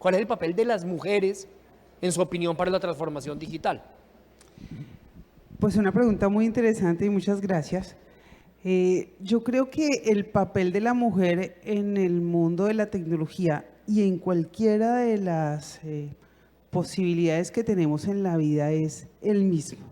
¿Cuál es el papel de las mujeres, en su opinión, para la transformación digital? Pues una pregunta muy interesante y muchas gracias. Yo creo que el papel de la mujer en el mundo de la tecnología y en cualquiera de las posibilidades que tenemos en la vida es el mismo.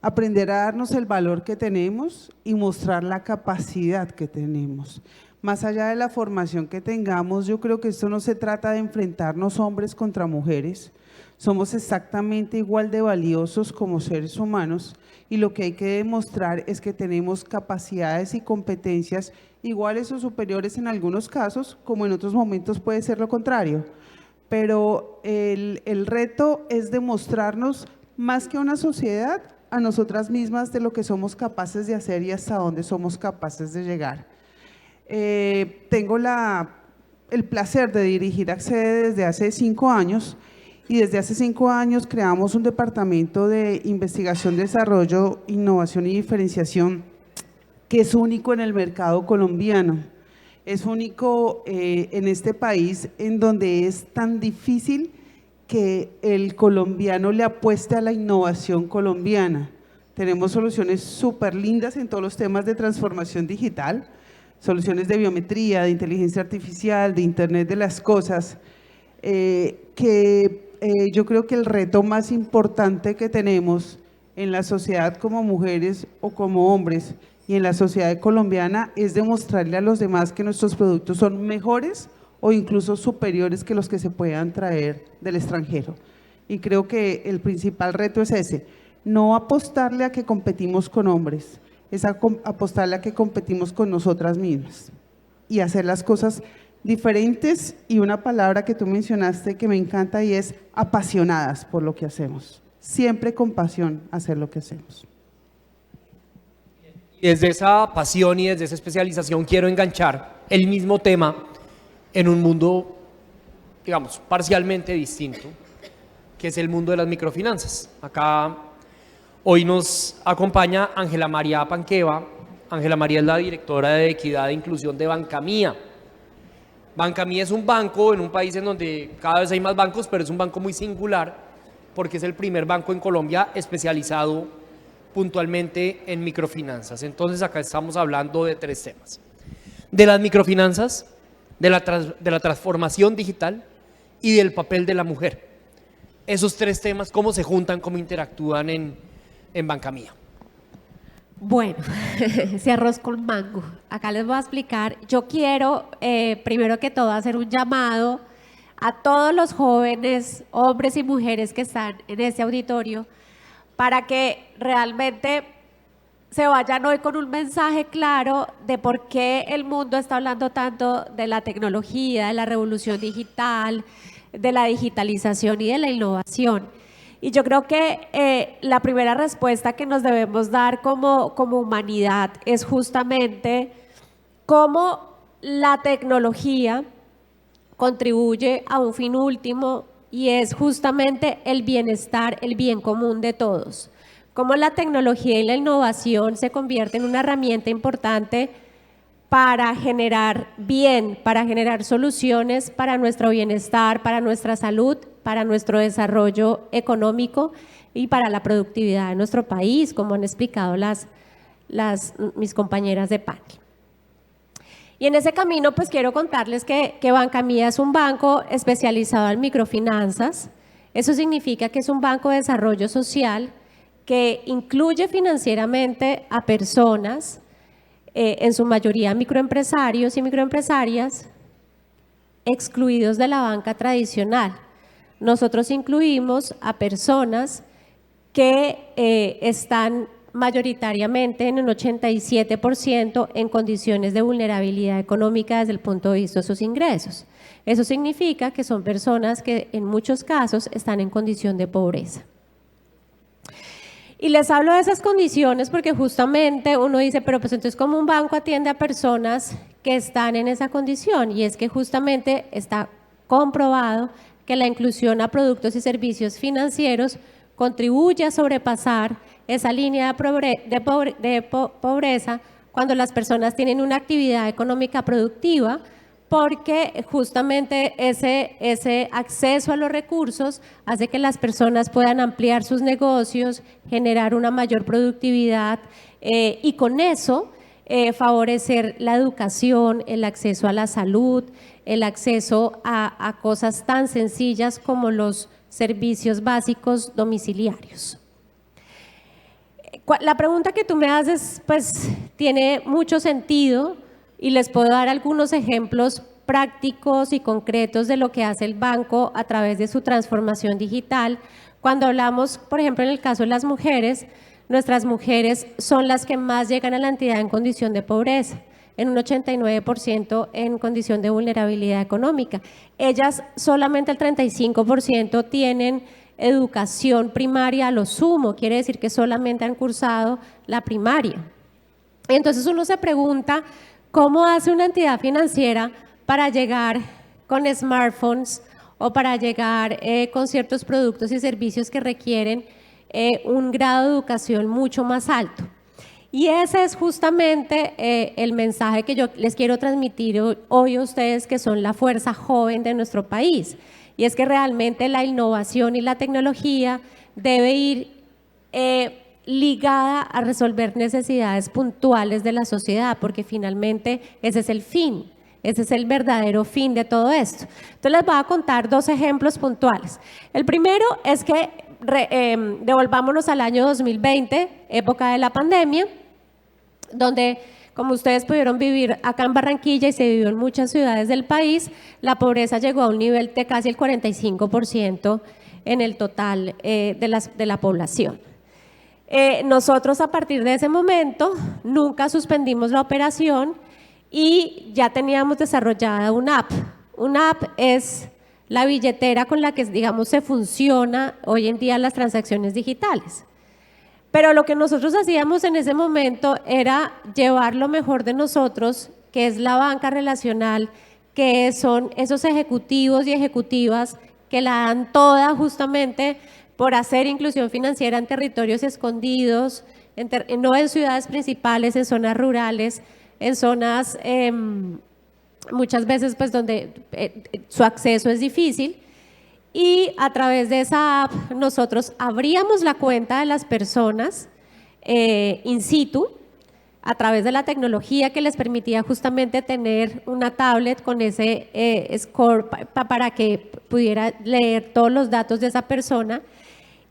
Aprender a darnos el valor que tenemos y mostrar la capacidad que tenemos. Más allá de la formación que tengamos, yo creo que esto no se trata de enfrentarnos hombres contra mujeres. Somos exactamente igual de valiosos como seres humanos y lo que hay que demostrar es que tenemos capacidades y competencias iguales o superiores en algunos casos, como en otros momentos puede ser lo contrario. Pero el reto es demostrarnos más que una sociedad a nosotras mismas de lo que somos capaces de hacer y hasta dónde somos capaces de llegar. Tengo el placer de dirigir Accede desde hace 5 años y desde hace 5 años creamos un departamento de investigación, desarrollo, innovación y diferenciación que es único en el mercado colombiano. Es único en este país en donde es tan difícil que el colombiano le apueste a la innovación colombiana. Tenemos soluciones súper lindas en todos los temas de transformación digital, soluciones de biometría, de inteligencia artificial, de Internet de las cosas, yo creo que el reto más importante que tenemos en la sociedad como mujeres o como hombres y en la sociedad colombiana es demostrarle a los demás que nuestros productos son mejores o incluso superiores que los que se puedan traer del extranjero. Y creo que el principal reto es ese, no apostarle a que competimos con hombres, es apostarle a que competimos con nosotras mismas y hacer las cosas diferentes, y una palabra que tú mencionaste que me encanta y es apasionadas por lo que hacemos. Siempre con pasión hacer lo que hacemos. Desde esa pasión y desde esa especialización quiero enganchar el mismo tema en un mundo, digamos, parcialmente distinto, que es el mundo de las microfinanzas. Acá hoy nos acompaña Ángela María Panqueva. Ángela María es la directora de Equidad e Inclusión de Bancamía. Bancamía es un banco en un país en donde cada vez hay más bancos, pero es un banco muy singular porque es el primer banco en Colombia especializado puntualmente en microfinanzas. Entonces acá estamos hablando de 3 temas: de las microfinanzas, de la transformación digital y del papel de la mujer. Esos 3 temas, ¿cómo se juntan, cómo interactúan en Bancamía? Bueno, ese arroz con mango. Acá les voy a explicar. Yo quiero, primero que todo, hacer un llamado a todos los jóvenes, hombres y mujeres que están en este auditorio, para que realmente se vayan hoy con un mensaje claro de por qué el mundo está hablando tanto de la tecnología, de la revolución digital, de la digitalización y de la innovación. Y yo creo que la primera respuesta que nos debemos dar como humanidad es justamente cómo la tecnología contribuye a un fin último, y es justamente el bienestar, el bien común de todos. Cómo la tecnología y la innovación se convierten en una herramienta importante para generar bien, para generar soluciones para nuestro bienestar, para nuestra salud, para nuestro desarrollo económico y para la productividad de nuestro país, como han explicado mis compañeras de panel. Y en ese camino, pues quiero contarles que Bancamía es un banco especializado en microfinanzas. Eso significa que es un banco de desarrollo social que incluye financieramente a personas, en su mayoría microempresarios y microempresarias, excluidos de la banca tradicional. Nosotros incluimos a personas que están mayoritariamente en un 87% en condiciones de vulnerabilidad económica desde el punto de vista de sus ingresos. Eso significa que son personas que en muchos casos están en condición de pobreza. Y les hablo de esas condiciones porque justamente uno dice, pero pues entonces ¿cómo un banco atiende a personas que están en esa condición? Y es que justamente está comprobado que la inclusión a productos y servicios financieros contribuye a sobrepasar esa línea de pobreza cuando las personas tienen una actividad económica productiva, porque justamente ese acceso a los recursos hace que las personas puedan ampliar sus negocios, generar una mayor productividad y con eso favorecer la educación, el acceso a la salud, el acceso a cosas tan sencillas como los servicios básicos domiciliarios. La pregunta que tú me haces pues tiene mucho sentido y les puedo dar algunos ejemplos prácticos y concretos de lo que hace el banco a través de su transformación digital. Cuando hablamos, por ejemplo, en el caso de las mujeres, nuestras mujeres son las que más llegan a la entidad en condición de pobreza, en un 89% en condición de vulnerabilidad económica. Ellas solamente el 35% tienen educación primaria a lo sumo, quiere decir que solamente han cursado la primaria. Entonces uno se pregunta, ¿cómo hace una entidad financiera para llegar con smartphones o para llegar con ciertos productos y servicios que requieren un grado de educación mucho más alto? Y ese es justamente el mensaje que yo les quiero transmitir hoy a ustedes, que son la fuerza joven de nuestro país. Y es que realmente la innovación y la tecnología debe ir ligada a resolver necesidades puntuales de la sociedad, porque finalmente ese es el fin, ese es el verdadero fin de todo esto. Entonces les voy a contar dos ejemplos puntuales. El primero es que devolvámonos al año 2020, época de la pandemia, donde, como ustedes pudieron vivir acá en Barranquilla y se vivió en muchas ciudades del país, la pobreza llegó a un nivel de casi el 45% en el total de la población. Nosotros a partir de ese momento nunca suspendimos la operación y ya teníamos desarrollada una app. Una app es la billetera con la que, digamos, se funciona hoy en día las transacciones digitales. Pero lo que nosotros hacíamos en ese momento era llevar lo mejor de nosotros, que es la banca relacional, que son esos ejecutivos y ejecutivas que la dan toda justamente por hacer inclusión financiera en territorios escondidos, no en ciudades principales, en zonas rurales, en zonas muchas veces pues donde su acceso es difícil. Y a través de esa app nosotros abríamos la cuenta de las personas in situ a través de la tecnología que les permitía justamente tener una tablet con ese score para que pudiera leer todos los datos de esa persona.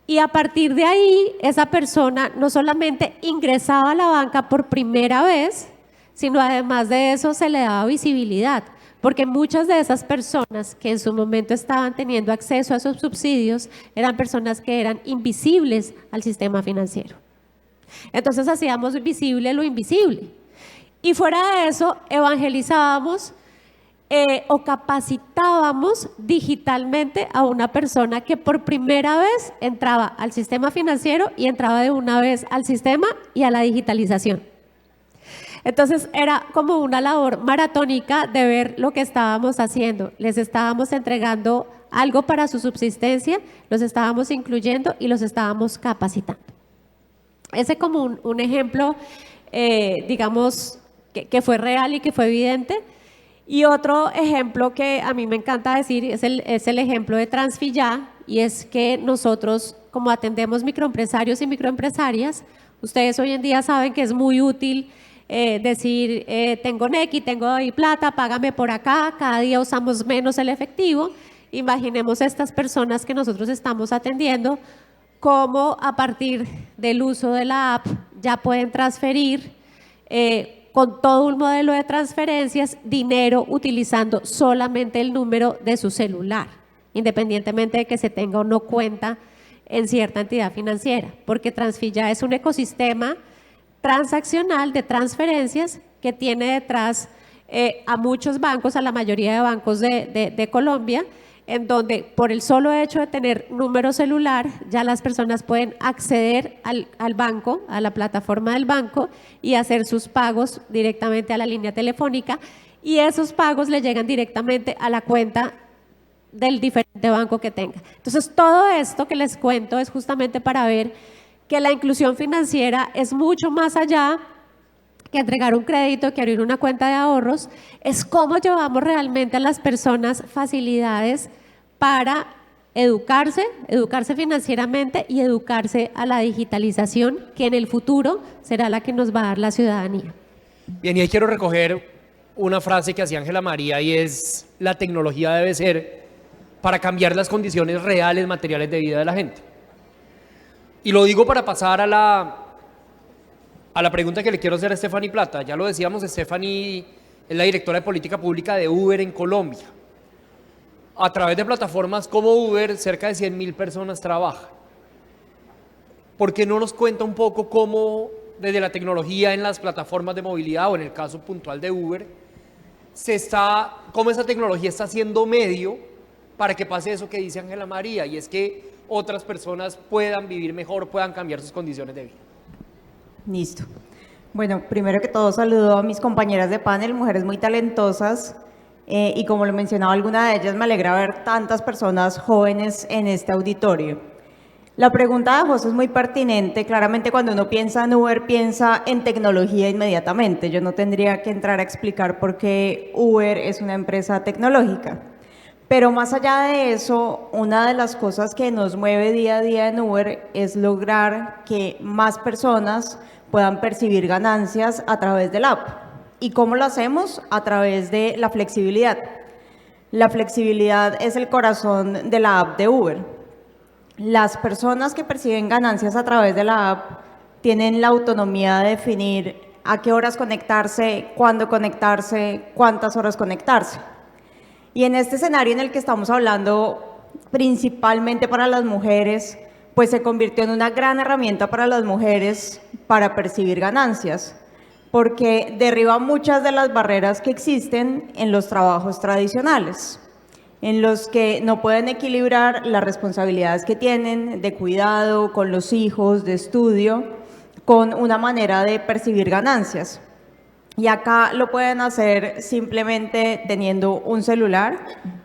Y a partir de ahí, esa persona no solamente ingresaba a la banca por primera vez, sino además de eso se le daba visibilidad. Porque muchas de esas personas que en su momento estaban teniendo acceso a esos subsidios eran personas que eran invisibles al sistema financiero. Entonces hacíamos visible lo invisible. Y fuera de eso, evangelizábamos o capacitábamos digitalmente a una persona que por primera vez entraba al sistema financiero y entraba de una vez al sistema y a la digitalización. Entonces era como una labor maratónica de ver lo que estábamos haciendo. Les estábamos entregando algo para su subsistencia, los estábamos incluyendo y los estábamos capacitando. Ese como un ejemplo, digamos, que fue real y que fue evidente. Y otro ejemplo que a mí me encanta decir es el ejemplo de Transfilla, y es que nosotros, como atendemos microempresarios y microempresarias, ustedes hoy en día saben que es muy útil decir, tengo Nequi, tengo ahí plata, págame por acá, cada día usamos menos el efectivo. Imaginemos estas personas que nosotros estamos atendiendo, cómo a partir del uso de la app ya pueden transferir con todo un modelo de transferencias dinero utilizando solamente el número de su celular, independientemente de que se tenga o no cuenta en cierta entidad financiera, porque Transfilla es un ecosistema transaccional de transferencias que tiene detrás a muchos bancos, a la mayoría de bancos de Colombia, en donde por el solo hecho de tener número celular ya las personas pueden acceder al banco, a la plataforma del banco y hacer sus pagos directamente a la línea telefónica, y esos pagos le llegan directamente a la cuenta del diferente banco que tenga. Entonces todo esto que les cuento es justamente para ver que la inclusión financiera es mucho más allá que entregar un crédito, que abrir una cuenta de ahorros, es cómo llevamos realmente a las personas facilidades para educarse financieramente y educarse a la digitalización, que en el futuro será la que nos va a dar la ciudadanía. Bien, y ahí quiero recoger una frase que hacía Ángela María y es: la tecnología debe ser para cambiar las condiciones reales, materiales de vida de la gente. Y lo digo para pasar a la pregunta que le quiero hacer a Stephanie Plata. Ya lo decíamos, Stephanie es la directora de política pública de Uber en Colombia. A través de plataformas como Uber, cerca de 100.000 personas trabajan. ¿Por qué no nos cuenta un poco cómo desde la tecnología en las plataformas de movilidad, o en el caso puntual de Uber, cómo esa tecnología está siendo medio para que pase eso que dice Ángela María, y es que otras personas puedan vivir mejor, puedan cambiar sus condiciones de vida? Listo. Bueno, primero que todo saludo a mis compañeras de panel, mujeres muy talentosas, y como lo mencionaba alguna de ellas, me alegra ver tantas personas jóvenes en este auditorio. La pregunta de José es muy pertinente. Claramente cuando uno piensa en Uber, piensa en tecnología inmediatamente. Yo no tendría que entrar a explicar por qué Uber es una empresa tecnológica. Pero más allá de eso, una de las cosas que nos mueve día a día en Uber es lograr que más personas puedan percibir ganancias a través del app. ¿Y cómo lo hacemos? A través de la flexibilidad. La flexibilidad es el corazón de la app de Uber. Las personas que perciben ganancias a través de la app tienen la autonomía de definir a qué horas conectarse, cuándo conectarse, cuántas horas conectarse. Y en este escenario en el que estamos hablando, principalmente para las mujeres, pues se convirtió en una gran herramienta para las mujeres para percibir ganancias, porque derriba muchas de las barreras que existen en los trabajos tradicionales, en los que no pueden equilibrar las responsabilidades que tienen de cuidado con los hijos, de estudio, con una manera de percibir ganancias. Y acá lo pueden hacer simplemente teniendo un celular,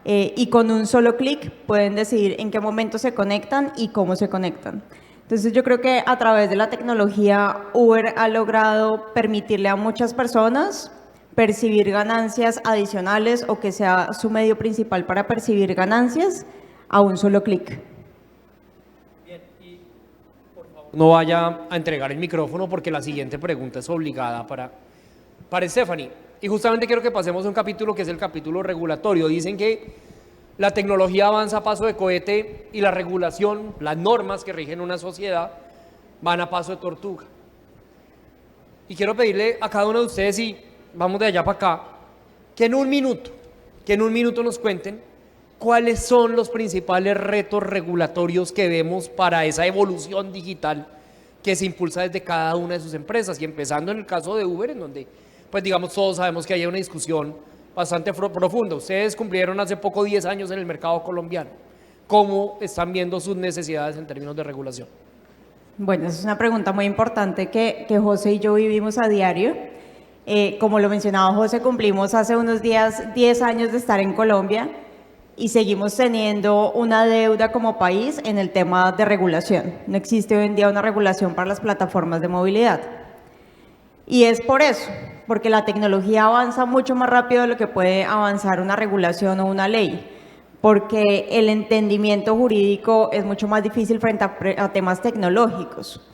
y con un solo clic pueden decidir en qué momento se conectan y cómo se conectan. Entonces yo creo que a través de la tecnología Uber ha logrado permitirle a muchas personas percibir ganancias adicionales, o que sea su medio principal para percibir ganancias, a un solo clic. Bien, y por favor, no vaya a entregar el micrófono porque la siguiente pregunta es obligada para Stephanie. Y justamente quiero que pasemos a un capítulo que es el capítulo regulatorio. Dicen que la tecnología avanza a paso de cohete y la regulación, las normas que rigen una sociedad, van a paso de tortuga. Y quiero pedirle a cada uno de ustedes, y vamos de allá para acá, que en un minuto nos cuenten cuáles son los principales retos regulatorios que vemos para esa evolución digital que se impulsa desde cada una de sus empresas, y empezando en el caso de Uber, en donde, pues digamos, todos sabemos que hay una discusión bastante profunda. Ustedes cumplieron hace poco 10 años en el mercado colombiano. ¿Cómo están viendo sus necesidades en términos de regulación? Bueno, esa es una pregunta muy importante que José y yo vivimos a diario. Como lo mencionaba José, cumplimos hace unos días 10 años de estar en Colombia y seguimos teniendo una deuda como país en el tema de regulación. No existe hoy en día una regulación para las plataformas de movilidad. Y es por eso, porque la tecnología avanza mucho más rápido de lo que puede avanzar una regulación o una ley, porque el entendimiento jurídico es mucho más difícil frente a temas tecnológicos.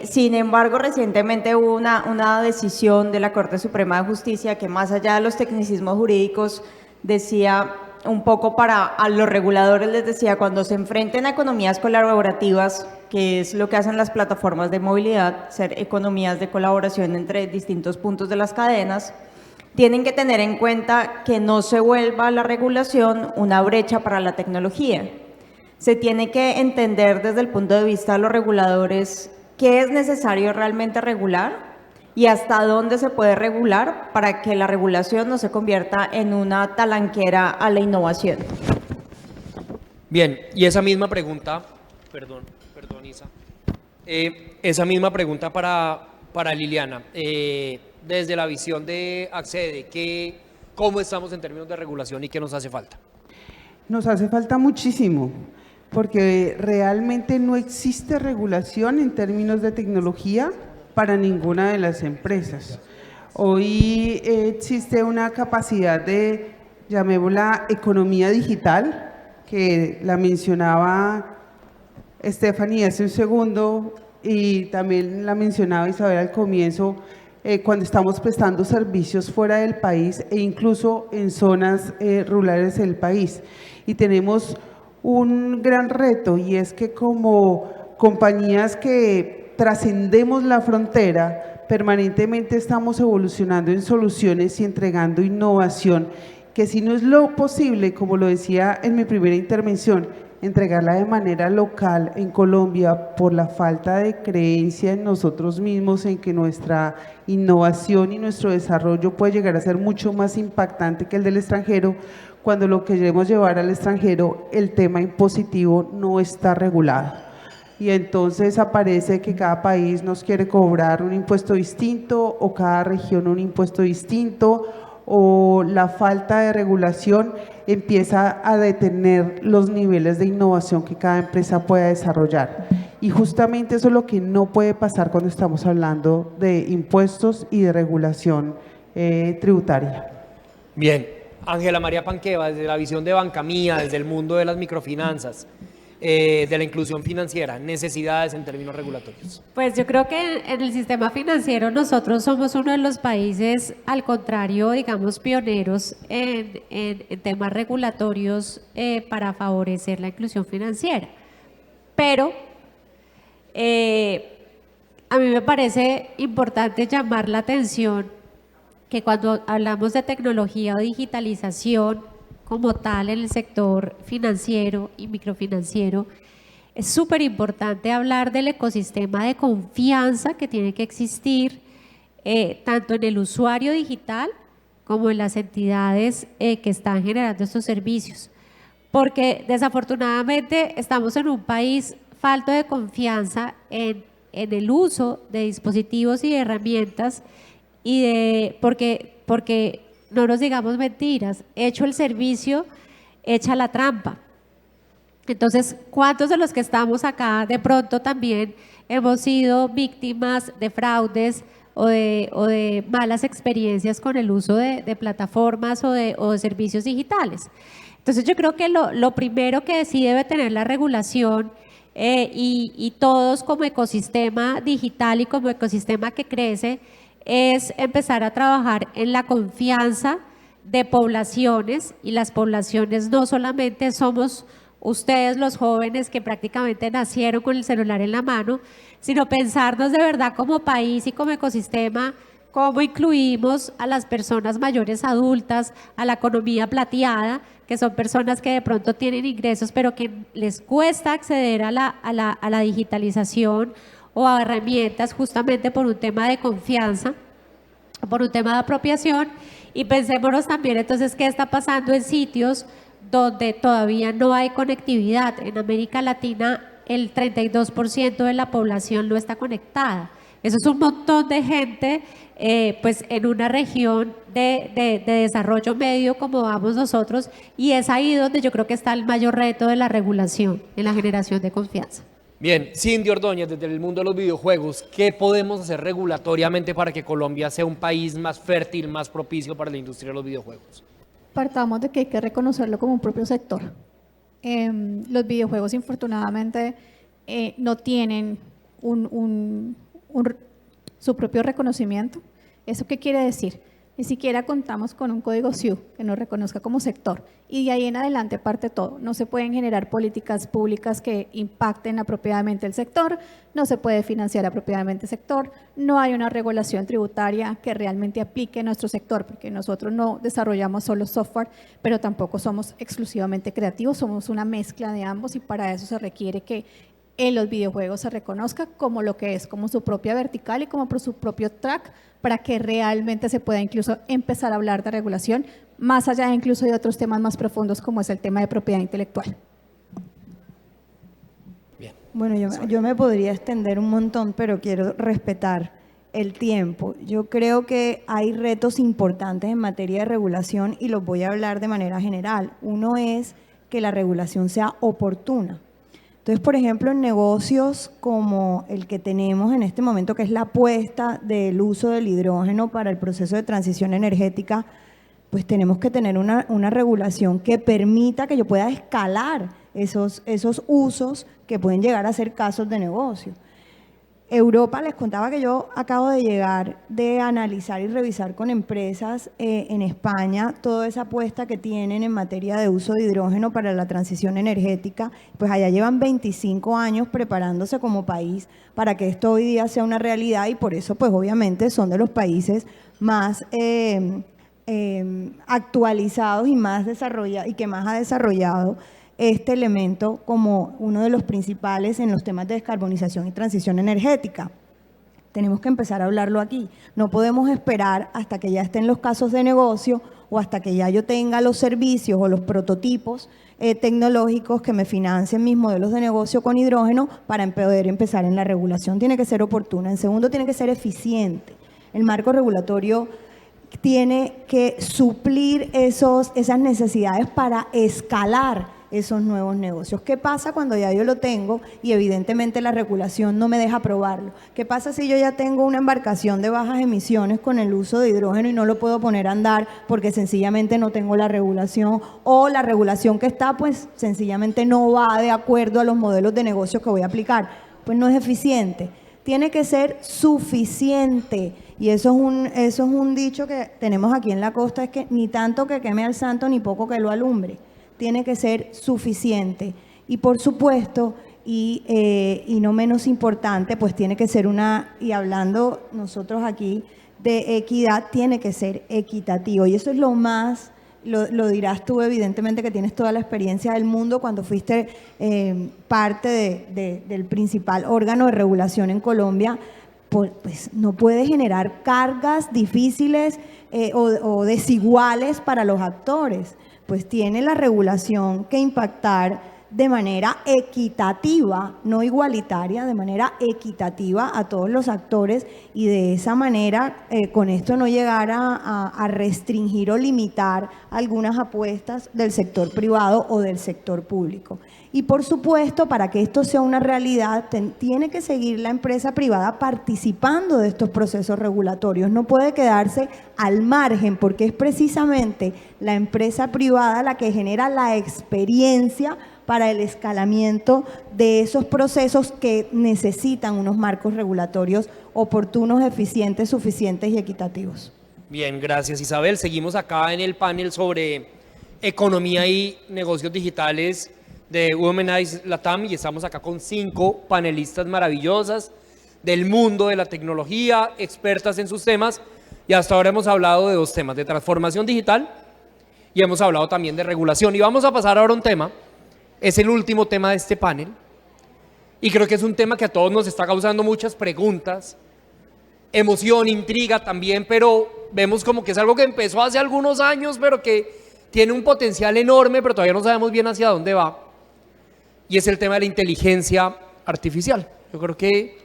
Sin embargo, recientemente hubo una decisión de la Corte Suprema de Justicia que, más allá de los tecnicismos jurídicos, decía un poco a los reguladores, les decía: cuando se enfrenten a economías colaborativas, que es lo que hacen las plataformas de movilidad, ser economías de colaboración entre distintos puntos de las cadenas, tienen que tener en cuenta que no se vuelva la regulación una brecha para la tecnología. Se tiene que entender desde el punto de vista de los reguladores qué es necesario realmente regular y hasta dónde se puede regular para que la regulación no se convierta en una talanquera a la innovación. Bien, y esa misma pregunta, perdón Isa, esa misma pregunta para Liliana, desde la visión de Accede, ¿cómo estamos en términos de regulación y qué nos hace falta? Nos hace falta muchísimo, porque realmente no existe regulación en términos de tecnología para ninguna de las empresas. Hoy existe una capacidad de, llamémosla, economía digital, que la mencionaba Stephanie hace un segundo y también la mencionaba Isabel al comienzo, cuando estamos prestando servicios fuera del país e incluso en zonas rurales del país. Y tenemos un gran reto, y es que como compañías que trascendemos la frontera, permanentemente estamos evolucionando en soluciones y entregando innovación, que si no es lo posible, como lo decía en mi primera intervención, entregarla de manera local en Colombia por la falta de creencia en nosotros mismos, en que nuestra innovación y nuestro desarrollo puede llegar a ser mucho más impactante que el del extranjero, cuando lo que queremos llevar al extranjero, el tema impositivo no está regulado. Y entonces aparece que cada país nos quiere cobrar un impuesto distinto o cada región un impuesto distinto, o la falta de regulación empieza a detener los niveles de innovación que cada empresa pueda desarrollar. Y justamente eso es lo que no puede pasar cuando estamos hablando de impuestos y de regulación tributaria. Bien, Ángela María Panqueva, desde la visión de Banca Mía, desde el mundo de las microfinanzas, de la inclusión financiera, necesidades en términos regulatorios. Pues yo creo que en el sistema financiero nosotros somos uno de los países, al contrario, digamos, pioneros en temas regulatorios para favorecer la inclusión financiera. Pero a mí me parece importante llamar la atención que cuando hablamos de tecnología o digitalización como tal en el sector financiero y microfinanciero, es súper importante hablar del ecosistema de confianza que tiene que existir tanto en el usuario digital como en las entidades que están generando estos servicios. Porque desafortunadamente estamos en un país falto de confianza en el uso de dispositivos y de herramientas porque no nos digamos mentiras, hecho el servicio, hecha la trampa. Entonces, ¿cuántos de los que estamos acá de pronto también hemos sido víctimas de fraudes o de malas experiencias con el uso de plataformas o de servicios digitales? Entonces, yo creo que lo primero que sí debe tener la regulación y todos como ecosistema digital y como ecosistema que crece es empezar a trabajar en la confianza de poblaciones, y las poblaciones no solamente somos ustedes los jóvenes que prácticamente nacieron con el celular en la mano, sino pensarnos de verdad como país y como ecosistema, cómo incluimos a las personas mayores adultas, a la economía plateada, que son personas que de pronto tienen ingresos pero que les cuesta acceder a la digitalización o a herramientas justamente por un tema de confianza, por un tema de apropiación. Y pensémonos también entonces qué está pasando en sitios donde todavía no hay conectividad. En América Latina el 32% de la población no está conectada. Eso es un montón de gente pues en una región de desarrollo medio como vamos nosotros, y es ahí donde yo creo que está el mayor reto de la regulación en la generación de confianza. Bien, Cindy Ordóñez, desde el mundo de los videojuegos, ¿qué podemos hacer regulatoriamente para que Colombia sea un país más fértil, más propicio para la industria de los videojuegos? Partamos de que hay que reconocerlo como un propio sector. Los videojuegos, infortunadamente, no tienen su propio reconocimiento. ¿Eso qué quiere decir? Ni siquiera contamos con un código SIU que nos reconozca como sector, y de ahí en adelante parte todo. No se pueden generar políticas públicas que impacten apropiadamente el sector, no se puede financiar apropiadamente el sector, no hay una regulación tributaria que realmente aplique a nuestro sector, porque nosotros no desarrollamos solo software, pero tampoco somos exclusivamente creativos, somos una mezcla de ambos, y para eso se requiere que en los videojuegos se reconozca como lo que es, como su propia vertical y como por su propio track, para que realmente se pueda incluso empezar a hablar de regulación, más allá incluso de otros temas más profundos como es el tema de propiedad intelectual. Bien. Bueno, yo me podría extender un montón, pero quiero respetar el tiempo. Yo creo que hay retos importantes en materia de regulación y los voy a hablar de manera general. Uno es que la regulación sea oportuna. Entonces, por ejemplo, en negocios como el que tenemos en este momento, que es la apuesta del uso del hidrógeno para el proceso de transición energética, pues tenemos que tener una regulación que permita que yo pueda escalar esos usos que pueden llegar a ser casos de negocio. Europa, les contaba que yo acabo de llegar de analizar y revisar con empresas en España toda esa apuesta que tienen en materia de uso de hidrógeno para la transición energética. Pues allá llevan 25 años preparándose como país para que esto hoy día sea una realidad y por eso pues obviamente son de los países más actualizados y más desarrollados y que más ha desarrollado este elemento como uno de los principales en los temas de descarbonización y transición energética. Tenemos que empezar a hablarlo aquí. No podemos esperar hasta que ya estén los casos de negocio o hasta que ya yo tenga los servicios o los prototipos tecnológicos que me financien mis modelos de negocio con hidrógeno para poder empezar en la regulación. Tiene que ser oportuna. En segundo, tiene que ser eficiente. El marco regulatorio tiene que suplir esas necesidades para escalar esos nuevos negocios. ¿Qué pasa cuando ya yo lo tengo y evidentemente la regulación no me deja probarlo? ¿Qué pasa si yo ya tengo una embarcación de bajas emisiones con el uso de hidrógeno y no lo puedo poner a andar porque sencillamente no tengo la regulación o la regulación que está pues sencillamente no va de acuerdo a los modelos de negocio que voy a aplicar? Pues no es eficiente. Tiene que ser suficiente. Y eso es un dicho que tenemos aquí en la costa, es que ni tanto que queme al santo ni poco que lo alumbre. Tiene que ser suficiente. Y por supuesto, y no menos importante, pues tiene que ser y hablando nosotros aquí de equidad, tiene que ser equitativo. Y eso es lo más, lo dirás tú evidentemente que tienes toda la experiencia del mundo cuando fuiste parte del principal órgano de regulación en Colombia, pues no puede generar cargas difíciles o desiguales para los actores. Pues tiene la regulación que impactar de manera equitativa, no igualitaria, de manera equitativa a todos los actores y de esa manera con esto no llegar a restringir o limitar algunas apuestas del sector privado o del sector público. Y por supuesto, para que esto sea una realidad, tiene que seguir la empresa privada participando de estos procesos regulatorios. No puede quedarse al margen, porque es precisamente la empresa privada la que genera la experiencia para el escalamiento de esos procesos que necesitan unos marcos regulatorios oportunos, eficientes, suficientes y equitativos. Bien, gracias Isabel. Seguimos acá en el panel sobre economía y negocios digitales de Womanize Latam y estamos acá con 5 panelistas maravillosas del mundo de la tecnología, expertas en sus temas y hasta ahora hemos hablado de 2 temas, de transformación digital y hemos hablado también de regulación. Y vamos a pasar ahora a un tema, es el último tema de este panel y creo que es un tema que a todos nos está causando muchas preguntas, emoción, intriga también, pero vemos como que es algo que empezó hace algunos años, pero que tiene un potencial enorme, pero todavía no sabemos bien hacia dónde va. Y es el tema de la inteligencia artificial. Yo creo que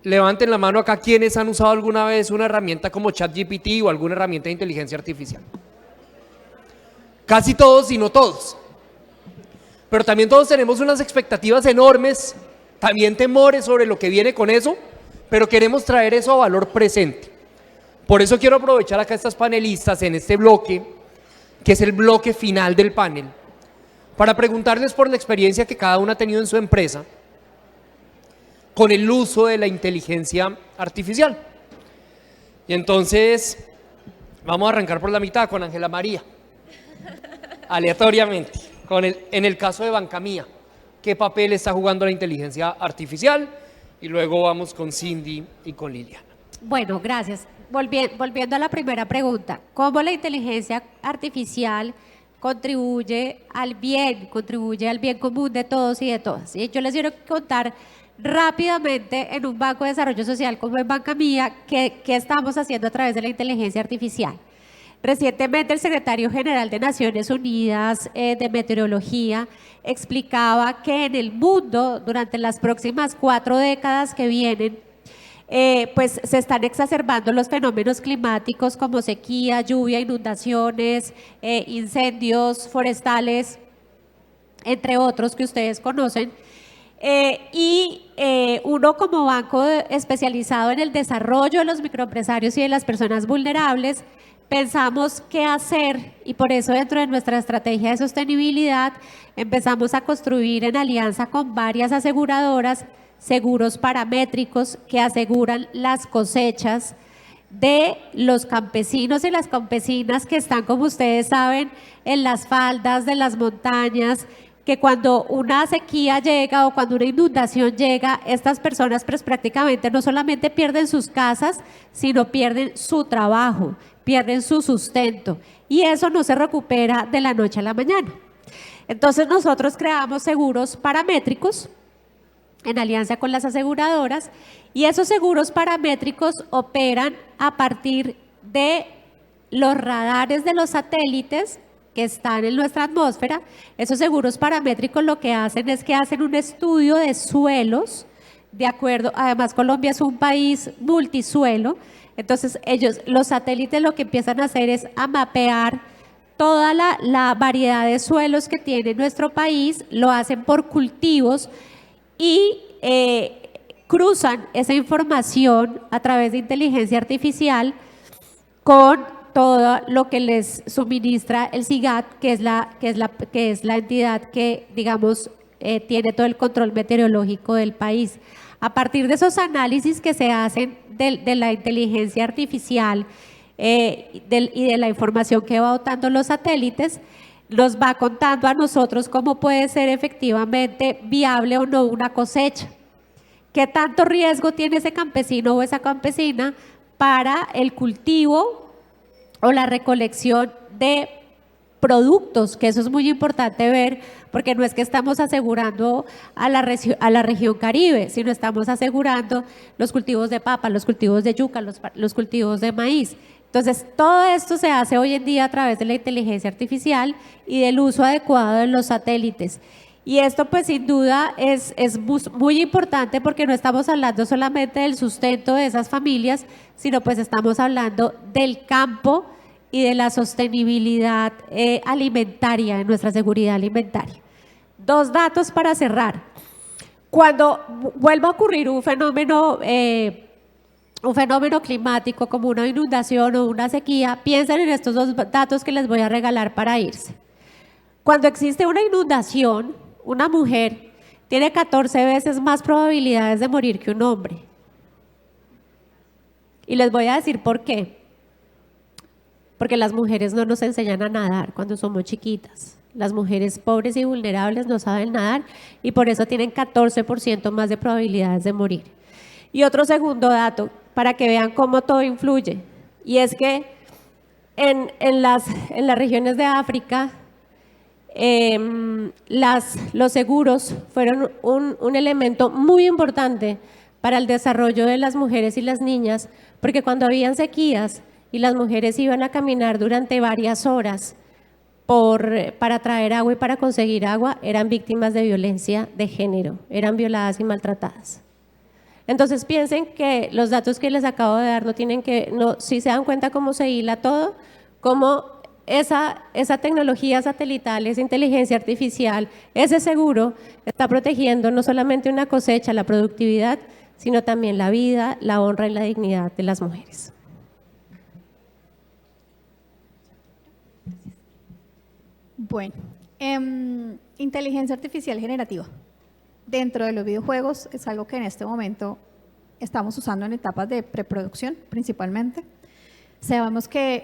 levanten la mano acá quienes han usado alguna vez una herramienta como ChatGPT o alguna herramienta de inteligencia artificial. Casi todos y no todos. Pero también todos tenemos unas expectativas enormes, también temores sobre lo que viene con eso, pero queremos traer eso a valor presente. Por eso quiero aprovechar acá a estas panelistas en este bloque, que es el bloque final del panel, para preguntarles por la experiencia que cada una ha tenido en su empresa con el uso de la inteligencia artificial. Y entonces, vamos a arrancar por la mitad con Ángela María, aleatoriamente, en el caso de Banca Mía, ¿qué papel está jugando la inteligencia artificial? Y luego vamos con Cindy y con Liliana. Bueno, gracias. Volviendo a la primera pregunta, ¿cómo la inteligencia artificial contribuye al bien común de todos y de todas? Y yo les quiero contar rápidamente en un banco de desarrollo social como en Banca Mía qué estamos haciendo a través de la inteligencia artificial. Recientemente el secretario general de Naciones Unidas de Meteorología explicaba que en el mundo durante las próximas 4 décadas que vienen pues se están exacerbando los fenómenos climáticos como sequía, lluvia, inundaciones, incendios forestales entre otros que ustedes conocen. Uno como banco especializado en el desarrollo de los microempresarios y de las personas vulnerables, pensamos qué hacer y por eso dentro de nuestra estrategia de sostenibilidad empezamos a construir en alianza con varias aseguradoras seguros paramétricos que aseguran las cosechas de los campesinos y las campesinas que están, como ustedes saben, en las faldas de las montañas, que cuando una sequía llega o cuando una inundación llega, estas personas pues, prácticamente no solamente pierden sus casas, sino pierden su trabajo, pierden su sustento y eso no se recupera de la noche a la mañana. Entonces nosotros creamos seguros paramétricos en alianza con las aseguradoras y esos seguros paramétricos operan a partir de los radares de los satélites que están en nuestra atmósfera. Esos seguros paramétricos lo que hacen es que hacen un estudio de suelos, de acuerdo, además Colombia es un país multisuelo, entonces los satélites lo que empiezan a hacer es a mapear toda la variedad de suelos que tiene nuestro país, lo hacen por cultivos y cruzan esa información a través de inteligencia artificial con todo lo que les suministra el SIGAD, que es la entidad que, digamos, tiene todo el control meteorológico del país. A partir de esos análisis que se hacen de la inteligencia artificial y de la información que va botando los satélites, nos va contando a nosotros cómo puede ser efectivamente viable o no una cosecha. ¿Qué tanto riesgo tiene ese campesino o esa campesina para el cultivo o la recolección de productos? Que eso es muy importante ver, porque no es que estamos asegurando a la región Caribe, sino estamos asegurando los cultivos de papa, los cultivos de yuca, los cultivos de maíz. Entonces, todo esto se hace hoy en día a través de la inteligencia artificial y del uso adecuado de los satélites. Y esto pues sin duda es muy importante porque no estamos hablando solamente del sustento de esas familias, sino pues estamos hablando del campo y de la sostenibilidad alimentaria, de nuestra seguridad alimentaria. 2 datos para cerrar. Cuando vuelva a ocurrir un fenómeno climático como una inundación o una sequía, piensen en estos 2 datos que les voy a regalar para irse. Cuando existe una inundación, una mujer tiene 14 veces más probabilidades de morir que un hombre. Y les voy a decir por qué. Porque las mujeres no nos enseñan a nadar cuando somos chiquitas. Las mujeres pobres y vulnerables no saben nadar y por eso tienen 14% más de probabilidades de morir. Y otro segundo dato, para que vean cómo todo influye, y es que en las regiones de África, los seguros fueron un elemento muy importante para el desarrollo de las mujeres y las niñas, porque cuando habían sequías y las mujeres iban a caminar durante varias horas para traer agua y para conseguir agua, eran víctimas de violencia de género, eran violadas y maltratadas. Entonces piensen que los datos que les acabo de dar si se dan cuenta cómo se hila todo, cómo esa tecnología satelital, esa inteligencia artificial, ese seguro está protegiendo no solamente una cosecha, la productividad, sino también la vida, la honra y la dignidad de las mujeres. Bueno, inteligencia artificial generativa. Dentro de los videojuegos es algo que en este momento estamos usando en etapas de preproducción principalmente. Sabemos que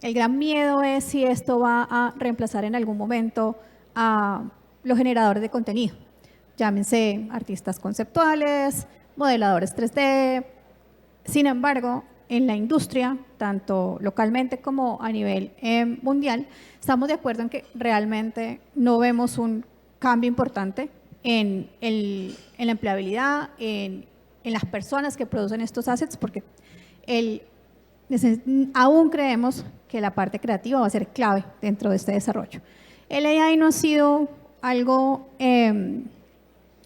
el gran miedo es si esto va a reemplazar en algún momento a los generadores de contenido. Llámense artistas conceptuales, modeladores 3D. Sin embargo, en la industria, tanto localmente como a nivel mundial, estamos de acuerdo en que realmente no vemos un cambio importante en la empleabilidad, en las personas que producen estos assets, porque aún creemos que la parte creativa va a ser clave dentro de este desarrollo. El AI no ha sido algo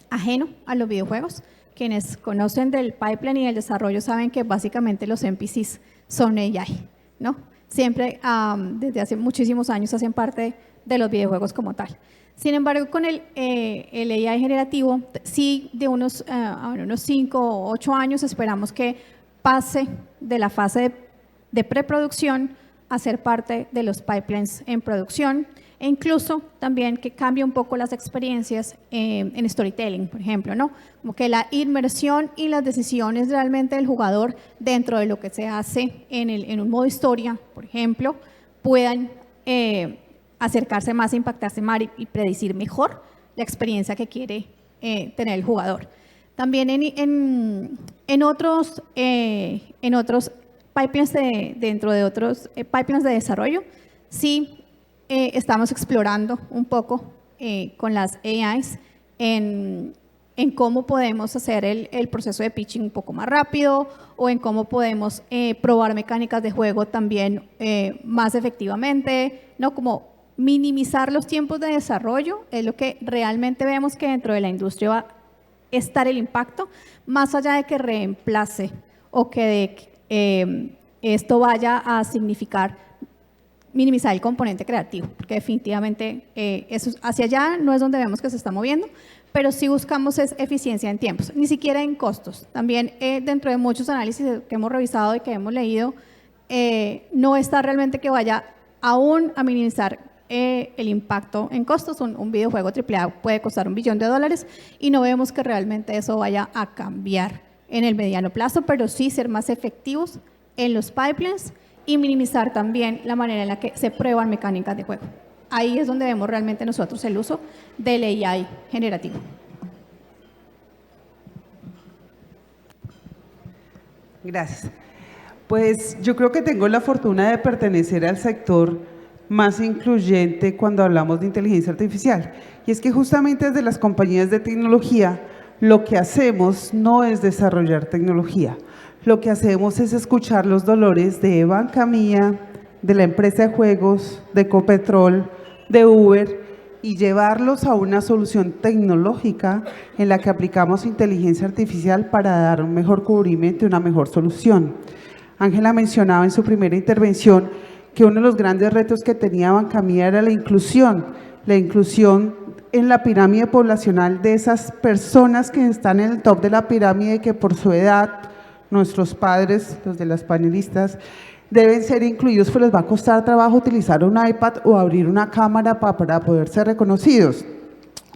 ajeno a los videojuegos. Quienes conocen del pipeline y del desarrollo saben que básicamente los NPCs son AI, ¿no? Siempre, desde hace muchísimos años, hacen parte de los videojuegos como tal. Sin embargo, con el AI generativo, sí, de unos 5 o 8 años esperamos que pase de la fase de preproducción a ser parte de los pipelines en producción, e incluso también que cambie un poco las experiencias en storytelling, por ejemplo, ¿no? Como que la inmersión y las decisiones realmente del jugador dentro de lo que se hace en un modo historia, por ejemplo, puedan acercarse más, impactarse más y predecir mejor la experiencia que quiere tener el jugador. También en otros pipelines dentro de otros pipelines de desarrollo, sí estamos explorando un poco con las AIs en cómo podemos hacer el proceso de pitching un poco más rápido o en cómo podemos probar mecánicas de juego también más efectivamente, ¿no? Como minimizar los tiempos de desarrollo es lo que realmente vemos que dentro de la industria va a estar el impacto, más allá de que reemplace o que esto vaya a significar minimizar el componente creativo, porque definitivamente eso hacia allá no es donde vemos que se está moviendo, pero sí buscamos es eficiencia en tiempos, ni siquiera en costos. También dentro de muchos análisis que hemos revisado y que hemos leído, no está realmente que vaya aún a minimizar el impacto en costos. Un videojuego AAA puede costar $1 billón y no vemos que realmente eso vaya a cambiar en el mediano plazo, pero sí ser más efectivos en los pipelines y minimizar también la manera en la que se prueban mecánicas de juego. Ahí es donde vemos realmente nosotros el uso del AI generativo. Gracias. Pues yo creo que tengo la fortuna de pertenecer al sector más incluyente cuando hablamos de inteligencia artificial. Y es que justamente desde las compañías de tecnología, lo que hacemos no es desarrollar tecnología. Lo que hacemos es escuchar los dolores de Banca Mía, de la empresa de juegos, de Ecopetrol, de Uber, y llevarlos a una solución tecnológica en la que aplicamos inteligencia artificial para dar un mejor cubrimiento y una mejor solución. Ángela mencionaba en su primera intervención que uno de los grandes retos que tenía Banca Mía era la inclusión en la pirámide poblacional de esas personas que están en el top de la pirámide, que por su edad, nuestros padres, los de las panelistas, deben ser incluidos, pues les va a costar trabajo utilizar un iPad o abrir una cámara para poder ser reconocidos.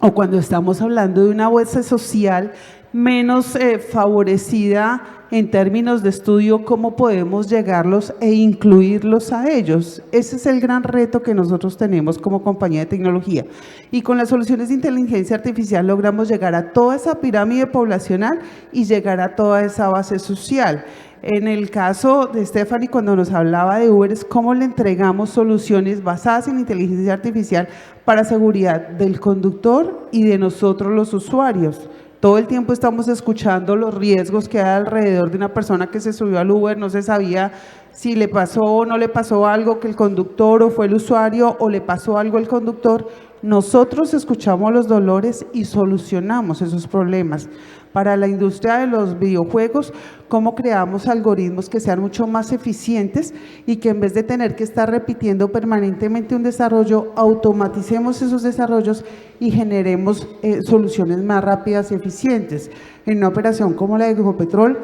O cuando estamos hablando de una bolsa social menos favorecida en términos de estudio, cómo podemos llegarlos e incluirlos a ellos. Ese es el gran reto que nosotros tenemos como compañía de tecnología. Y con las soluciones de inteligencia artificial logramos llegar a toda esa pirámide poblacional y llegar a toda esa base social. En el caso de Stephanie, cuando nos hablaba de Uber, es cómo le entregamos soluciones basadas en inteligencia artificial para seguridad del conductor y de nosotros los usuarios. Todo el tiempo estamos escuchando los riesgos que hay alrededor de una persona que se subió al Uber, no se sabía si le pasó o no le pasó algo, que el conductor o fue el usuario o le pasó algo al conductor. Nosotros escuchamos los dolores y solucionamos esos problemas. Para la industria de los videojuegos, cómo creamos algoritmos que sean mucho más eficientes y que en vez de tener que estar repitiendo permanentemente un desarrollo, automaticemos esos desarrollos y generemos soluciones más rápidas y eficientes. En una operación como la de Ecopetrol,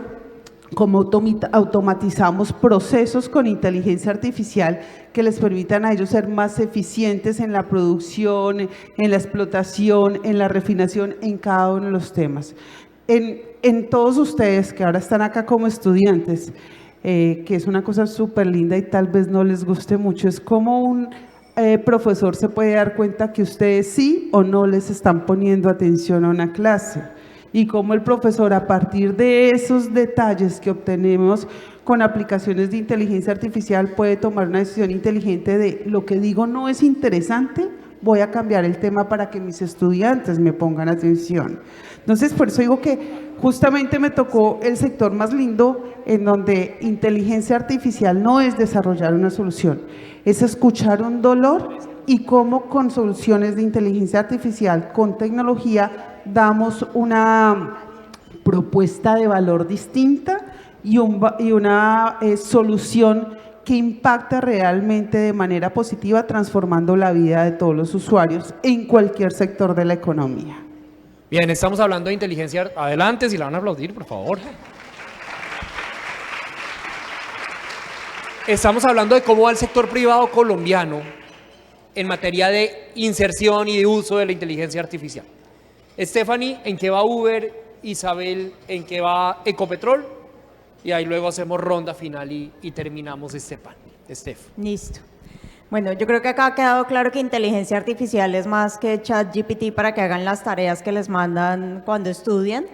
cómo automatizamos procesos con inteligencia artificial que les permitan a ellos ser más eficientes en la producción, en la explotación, en la refinación, en cada uno de los temas. En todos ustedes que ahora están acá como estudiantes, que es una cosa súper linda y tal vez no les guste mucho, es como un profesor se puede dar cuenta que ustedes sí o no les están poniendo atención a una clase. Y cómo el profesor, a partir de esos detalles que obtenemos con aplicaciones de inteligencia artificial, puede tomar una decisión inteligente de lo que digo no es interesante, voy a cambiar el tema para que mis estudiantes me pongan atención. Entonces, por eso digo que justamente me tocó el sector más lindo en donde inteligencia artificial no es desarrollar una solución, es escuchar un dolor y cómo con soluciones de inteligencia artificial, con tecnología, damos una propuesta de valor distinta y una solución que impacta realmente de manera positiva, transformando la vida de todos los usuarios en cualquier sector de la economía. Bien, estamos hablando de inteligencia. Adelante, si la van a aplaudir, por favor. Estamos hablando de cómo va el sector privado colombiano en materia de inserción y de uso de la inteligencia artificial. Stephanie, ¿en qué va Uber? Isabel, ¿en qué va Ecopetrol? Y ahí luego hacemos ronda final y terminamos este panel. Steph. Listo. Bueno, yo creo que acá ha quedado claro que inteligencia artificial es más que ChatGPT para que hagan las tareas que les mandan cuando estudian.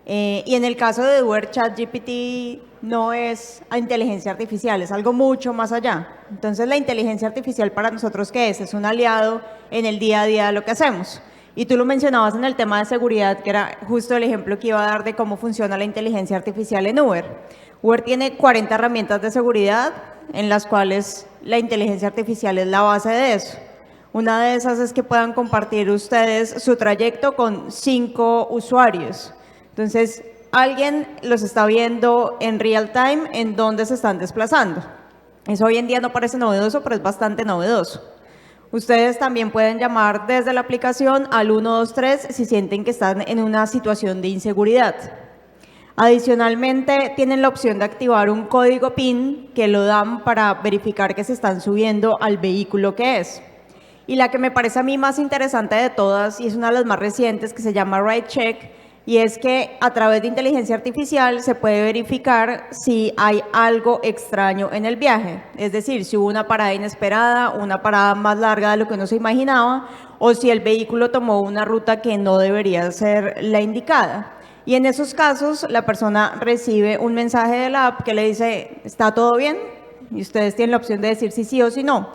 Y en el caso de Uber, ChatGPT no es inteligencia artificial, es algo mucho más allá. Entonces, la inteligencia artificial para nosotros, ¿qué es? Es un aliado en el día a día de lo que hacemos. Y tú lo mencionabas en el tema de seguridad, que era justo el ejemplo que iba a dar de cómo funciona la inteligencia artificial en Uber. Uber tiene 40 herramientas de seguridad en las cuales la inteligencia artificial es la base de eso. Una de esas es que puedan compartir ustedes su trayecto con 5 usuarios. Entonces, alguien los está viendo en real time en dónde se están desplazando. Eso hoy en día no parece novedoso, pero es bastante novedoso. Ustedes también pueden llamar desde la aplicación al 123 si sienten que están en una situación de inseguridad. Adicionalmente, tienen la opción de activar un código PIN que lo dan para verificar que se están subiendo al vehículo que es. Y la que me parece a mí más interesante de todas, y es una de las más recientes, que se llama Ride Check, y es que a través de inteligencia artificial se puede verificar si hay algo extraño en el viaje. Es decir, si hubo una parada inesperada, una parada más larga de lo que uno se imaginaba, o si el vehículo tomó una ruta que no debería ser la indicada. Y en esos casos, la persona recibe un mensaje de la app que le dice, ¿está todo bien? Y ustedes tienen la opción de decir si sí o si no,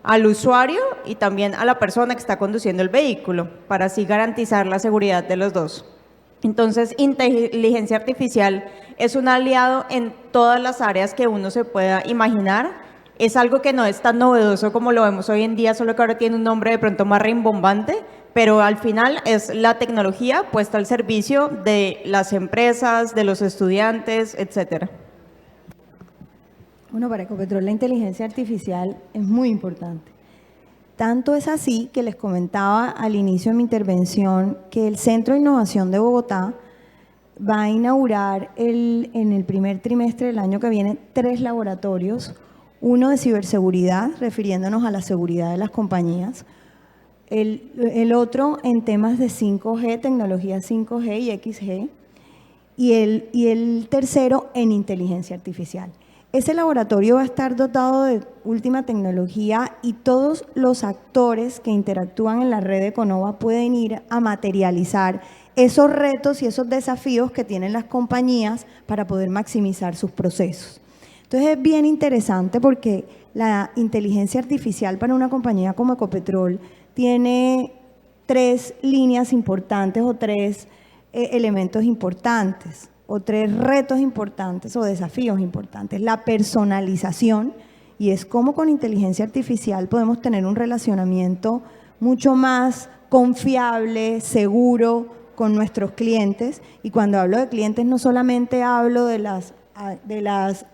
al usuario y también a la persona que está conduciendo el vehículo, para así garantizar la seguridad de los dos. Entonces, inteligencia artificial es un aliado en todas las áreas que uno se pueda imaginar. Es algo que no es tan novedoso como lo vemos hoy en día, solo que ahora tiene un nombre de pronto más rimbombante, pero al final es la tecnología puesta al servicio de las empresas, de los estudiantes, etcétera. Bueno, para Ecopetrol la inteligencia artificial es muy importante. Tanto es así que les comentaba al inicio de mi intervención que el Centro de Innovación de Bogotá va a inaugurar en el primer trimestre del año que viene 3 laboratorios, uno de ciberseguridad, refiriéndonos a la seguridad de las compañías, el otro en temas de 5G, tecnología 5G y XG, y el tercero en inteligencia artificial. Ese laboratorio va a estar dotado de última tecnología y todos los actores que interactúan en la red de Econova pueden ir a materializar esos retos y esos desafíos que tienen las compañías para poder maximizar sus procesos. Entonces es bien interesante porque la inteligencia artificial para una compañía como Ecopetrol tiene 3 líneas importantes o 3 elementos importantes, o 3 retos importantes o desafíos importantes. La personalización, y es cómo con inteligencia artificial podemos tener un relacionamiento mucho más confiable, seguro con nuestros clientes. Y cuando hablo de clientes no solamente hablo de las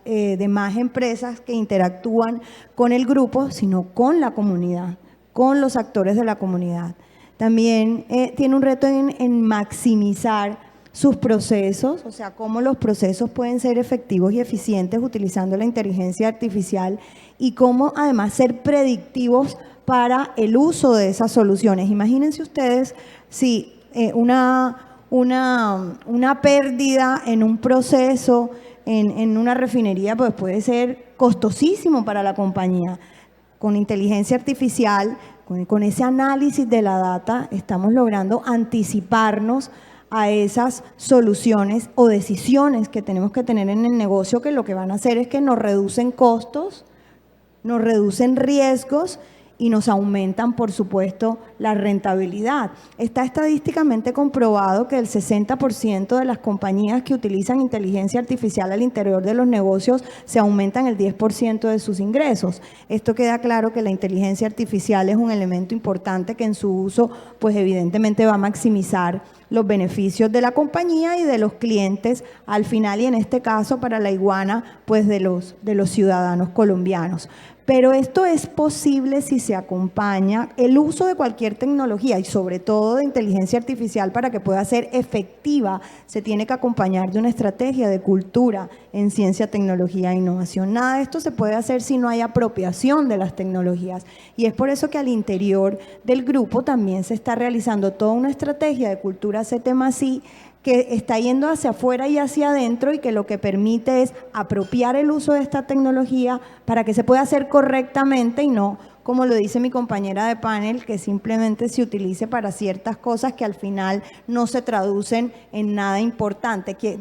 demás empresas que interactúan con el grupo, sino con la comunidad, con los actores de la comunidad. También tiene un reto en maximizar sus procesos, o sea, cómo los procesos pueden ser efectivos y eficientes utilizando la inteligencia artificial y cómo además ser predictivos para el uso de esas soluciones. Imagínense ustedes si una pérdida en un proceso, en una refinería, pues puede ser costosísimo para la compañía. Con inteligencia artificial, con ese análisis de la data, estamos logrando anticiparnos a esas soluciones o decisiones que tenemos que tener en el negocio, que lo que van a hacer es que nos reducen costos, nos reducen riesgos y nos aumentan, por supuesto, la rentabilidad. Está estadísticamente comprobado que el 60% de las compañías que utilizan inteligencia artificial al interior de los negocios se aumentan el 10% de sus ingresos. Esto queda claro que la inteligencia artificial es un elemento importante que en su uso, pues evidentemente va a maximizar los beneficios de la compañía y de los clientes al final, y en este caso para la iguana, pues de los ciudadanos colombianos. Pero esto es posible si se acompaña el uso de cualquier tecnología y sobre todo de inteligencia artificial para que pueda ser efectiva. Se tiene que acompañar de una estrategia de cultura en ciencia, tecnología e innovación. Nada de esto se puede hacer si no hay apropiación de las tecnologías. Y es por eso que al interior del grupo también se está realizando toda una estrategia de cultura CT+I que está yendo hacia afuera y hacia adentro y que lo que permite es apropiar el uso de esta tecnología para que se pueda hacer correctamente y no, como lo dice mi compañera de panel, que simplemente se utilice para ciertas cosas que al final no se traducen en nada importante, que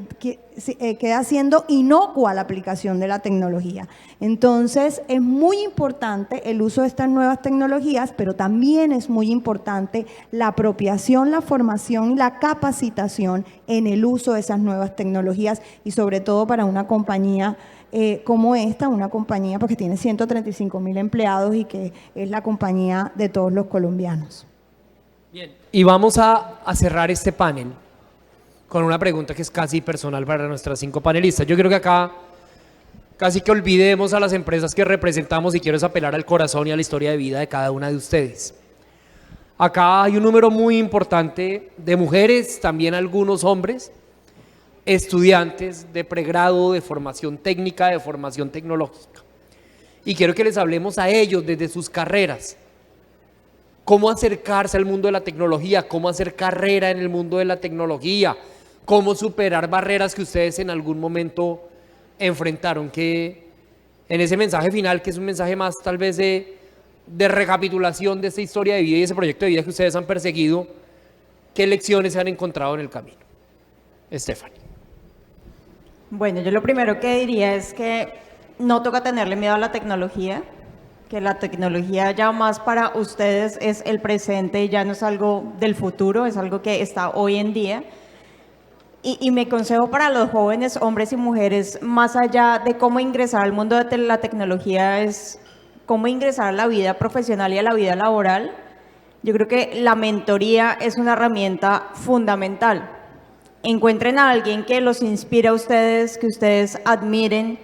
queda siendo inocua la aplicación de la tecnología. Entonces, es muy importante el uso de estas nuevas tecnologías, pero también es muy importante la apropiación, la formación y la capacitación en el uso de esas nuevas tecnologías y sobre todo para una compañía como esta, una compañía porque tiene 135.000 empleados y que es la compañía de todos los colombianos. Bien, y vamos a cerrar este panel con una pregunta que es casi personal para nuestras 5 panelistas. Yo creo que acá casi que olvidemos a las empresas que representamos y quiero es apelar al corazón y a la historia de vida de cada una de ustedes. Acá hay un número muy importante de mujeres, también algunos hombres, estudiantes de pregrado, de formación técnica, de formación tecnológica. Y quiero que les hablemos a ellos desde sus carreras. Cómo acercarse al mundo de la tecnología, cómo hacer carrera en el mundo de la tecnología, cómo superar barreras que ustedes en algún momento enfrentaron, que en ese mensaje final, que es un mensaje más tal vez de recapitulación de esta historia de vida y ese proyecto de vida que ustedes han perseguido, ¿qué lecciones se han encontrado en el camino? Stephanie. Bueno, yo lo primero que diría es que no toca tenerle miedo a la tecnología, que la tecnología ya más para ustedes es el presente y ya no es algo del futuro, es algo que está hoy en día. Y mi consejo para los jóvenes, hombres y mujeres, más allá de cómo ingresar al mundo de la tecnología, es cómo ingresar a la vida profesional y a la vida laboral. Yo creo que la mentoría es una herramienta fundamental. Encuentren a alguien que los inspire a ustedes, que ustedes admiren,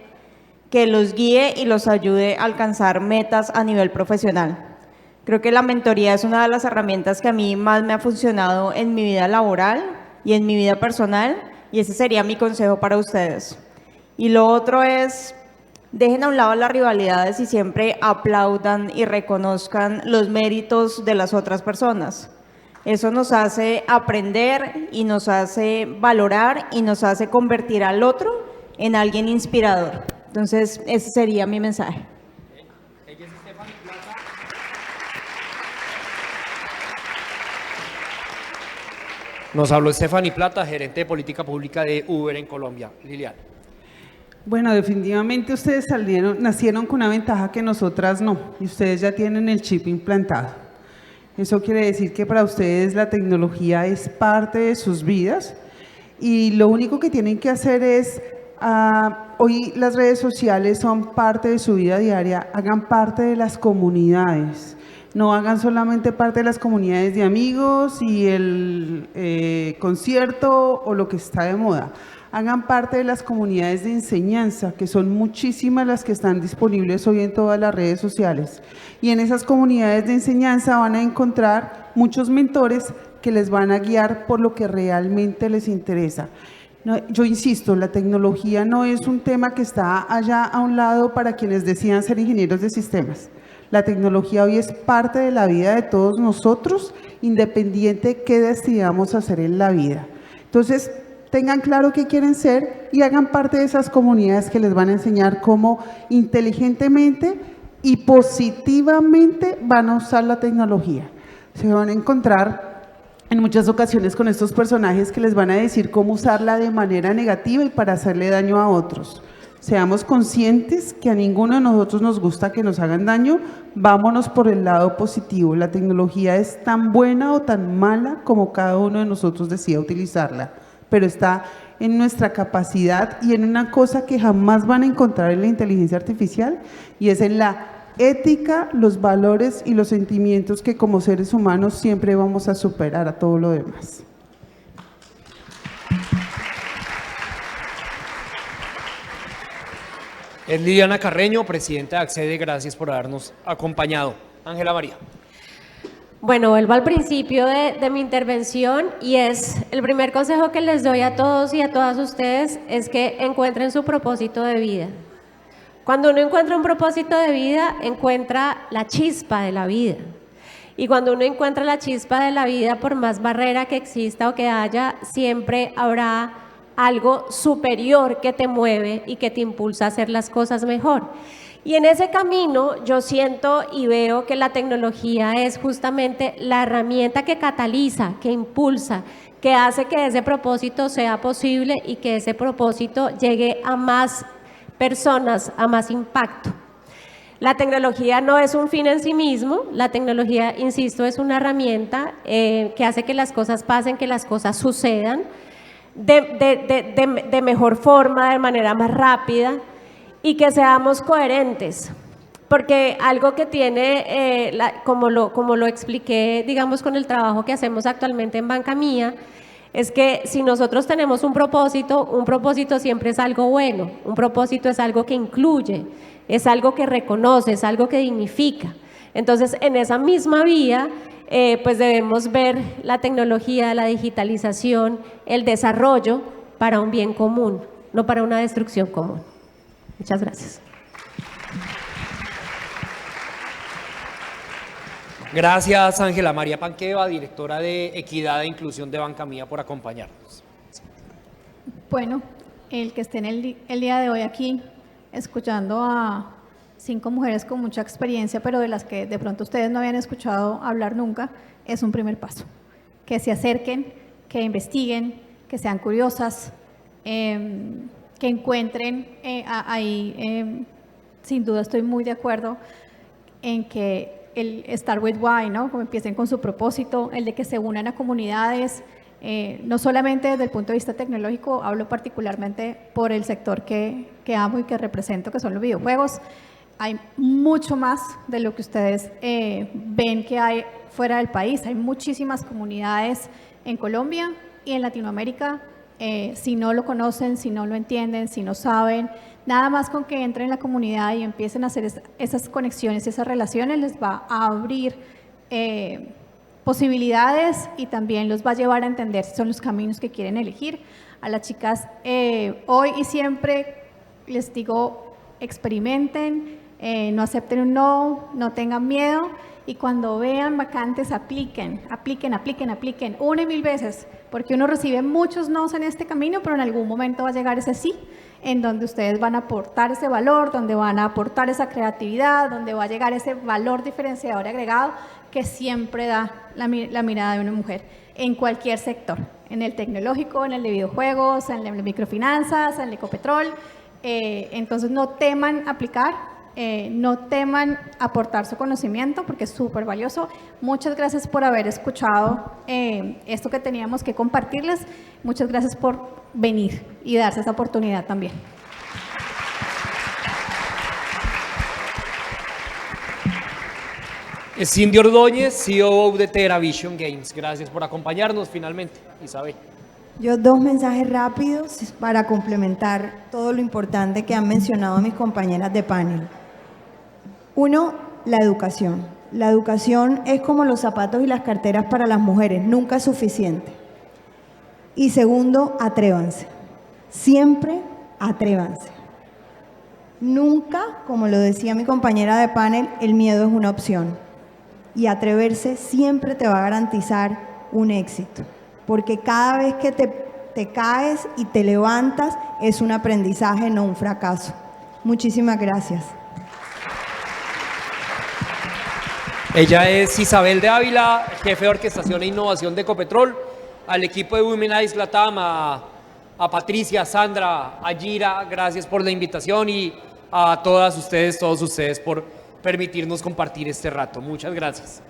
que los guíe y los ayude a alcanzar metas a nivel profesional. Creo que la mentoría es una de las herramientas que a mí más me ha funcionado en mi vida laboral y en mi vida personal, y ese sería mi consejo para ustedes. Y lo otro es, dejen a un lado las rivalidades y siempre aplaudan y reconozcan los méritos de las otras personas. Eso nos hace aprender y nos hace valorar y nos hace convertir al otro en alguien inspirador. Entonces, ese sería mi mensaje. Nos habló Stephanie Plata, gerente de política pública de Uber en Colombia. Liliana. Bueno, definitivamente ustedes nacieron con una ventaja que nosotras no, y ustedes ya tienen el chip implantado. Eso quiere decir que para ustedes la tecnología es parte de sus vidas y lo único que tienen que hacer es, hoy las redes sociales son parte de su vida diaria, hagan parte de las comunidades. No hagan solamente parte de las comunidades de amigos y el concierto o lo que está de moda. Hagan parte de las comunidades de enseñanza, que son muchísimas las que están disponibles hoy en todas las redes sociales. Y en esas comunidades de enseñanza van a encontrar muchos mentores que les van a guiar por lo que realmente les interesa. No, yo insisto, la tecnología no es un tema que está allá a un lado para quienes decidan ser ingenieros de sistemas. La tecnología hoy es parte de la vida de todos nosotros, independiente de qué decidamos hacer en la vida. Entonces, tengan claro qué quieren ser y hagan parte de esas comunidades que les van a enseñar cómo inteligentemente y positivamente van a usar la tecnología. Se van a encontrar en muchas ocasiones con estos personajes que les van a decir cómo usarla de manera negativa y para hacerle daño a otros. Seamos conscientes que a ninguno de nosotros nos gusta que nos hagan daño, vámonos por el lado positivo. La tecnología es tan buena o tan mala como cada uno de nosotros decida utilizarla, pero está en nuestra capacidad y en una cosa que jamás van a encontrar en la inteligencia artificial, y es en la ética, los valores y los sentimientos que como seres humanos siempre vamos a superar a todo lo demás. Es Liliana Carreño, presidenta de Accede, gracias por habernos acompañado. Ángela María. Bueno, vuelvo al principio de mi intervención y es el primer consejo que les doy a todos y a todas ustedes es que encuentren su propósito de vida. Cuando uno encuentra un propósito de vida, encuentra la chispa de la vida. Y cuando uno encuentra la chispa de la vida, por más barrera que exista o que haya, siempre habrá algo superior que te mueve y que te impulsa a hacer las cosas mejor. Y en ese camino yo siento y veo que la tecnología es justamente la herramienta que cataliza, que impulsa, que hace que ese propósito sea posible y que ese propósito llegue a más personas, a más impacto. La tecnología no es un fin en sí mismo, la tecnología, insisto, es una herramienta que hace que las cosas pasen, que las cosas sucedan de mejor forma, de manera más rápida, y que seamos coherentes, porque algo que tiene, como lo expliqué, digamos, con el trabajo que hacemos actualmente en Banca Mía, es que si nosotros tenemos un propósito siempre es algo bueno, un propósito es algo que incluye, es algo que reconoce, es algo que dignifica. Entonces, en esa misma vía, pues debemos ver la tecnología, la digitalización, el desarrollo para un bien común, no para una destrucción común. Muchas gracias. Gracias, Ángela María Panqueva, directora de Equidad e Inclusión de Banca Mía, por acompañarnos. Bueno, el que esté en el día de hoy aquí, escuchando a 5 mujeres con mucha experiencia, pero de las que de pronto ustedes no habían escuchado hablar nunca, es un primer paso. Que se acerquen, que investiguen, que sean curiosas, que encuentren ahí, sin duda estoy muy de acuerdo en que el Start with Why, ¿no? Como empiecen con su propósito, el de que se unan a comunidades, no solamente desde el punto de vista tecnológico, hablo particularmente por el sector que amo y que represento, que son los videojuegos. Hay mucho más de lo que ustedes ven que hay fuera del país. Hay muchísimas comunidades en Colombia y en Latinoamérica. Si no lo conocen, si no lo entienden, si no saben, nada más con que entren en la comunidad y empiecen a hacer esas conexiones, esas relaciones, les va a abrir posibilidades y también los va a llevar a entender si son los caminos que quieren elegir. A las chicas hoy y siempre les digo, experimenten, no acepten un no, no tengan miedo y cuando vean vacantes apliquen, una y 1000 veces, porque uno recibe muchos nos en este camino, pero en algún momento va a llegar ese sí, en donde ustedes van a aportar ese valor, donde van a aportar esa creatividad, donde va a llegar ese valor diferenciador agregado que siempre da la mirada de una mujer en cualquier sector, en el tecnológico, en el de videojuegos, en el de microfinanzas, en el de Ecopetrol. Entonces no teman aplicar, no teman aportar su conocimiento porque es súper valioso. Muchas gracias por haber escuchado esto que teníamos que compartirles. Muchas gracias por venir y darse esa oportunidad también. Cindy Ordóñez, CEO de TeraVision Games. Gracias por acompañarnos finalmente, Isabel. Yo 2 mensajes rápidos para complementar todo lo importante que han mencionado mis compañeras de panel. 1, la educación. La educación es como los zapatos y las carteras para las mujeres, nunca es suficiente. Y 2, atrévanse. Siempre atrévanse. Nunca, como lo decía mi compañera de panel, el miedo es una opción. Y atreverse siempre te va a garantizar un éxito. Porque cada vez que te caes y te levantas es un aprendizaje, no un fracaso. Muchísimas gracias. Ella es Isabel de Ávila, jefe de orquestación e innovación de Ecopetrol, al equipo de Women Eyes Latam, a a Patricia, a Sandra, a Gira, gracias por la invitación y a todas ustedes, todos ustedes por permitirnos compartir este rato. Muchas gracias.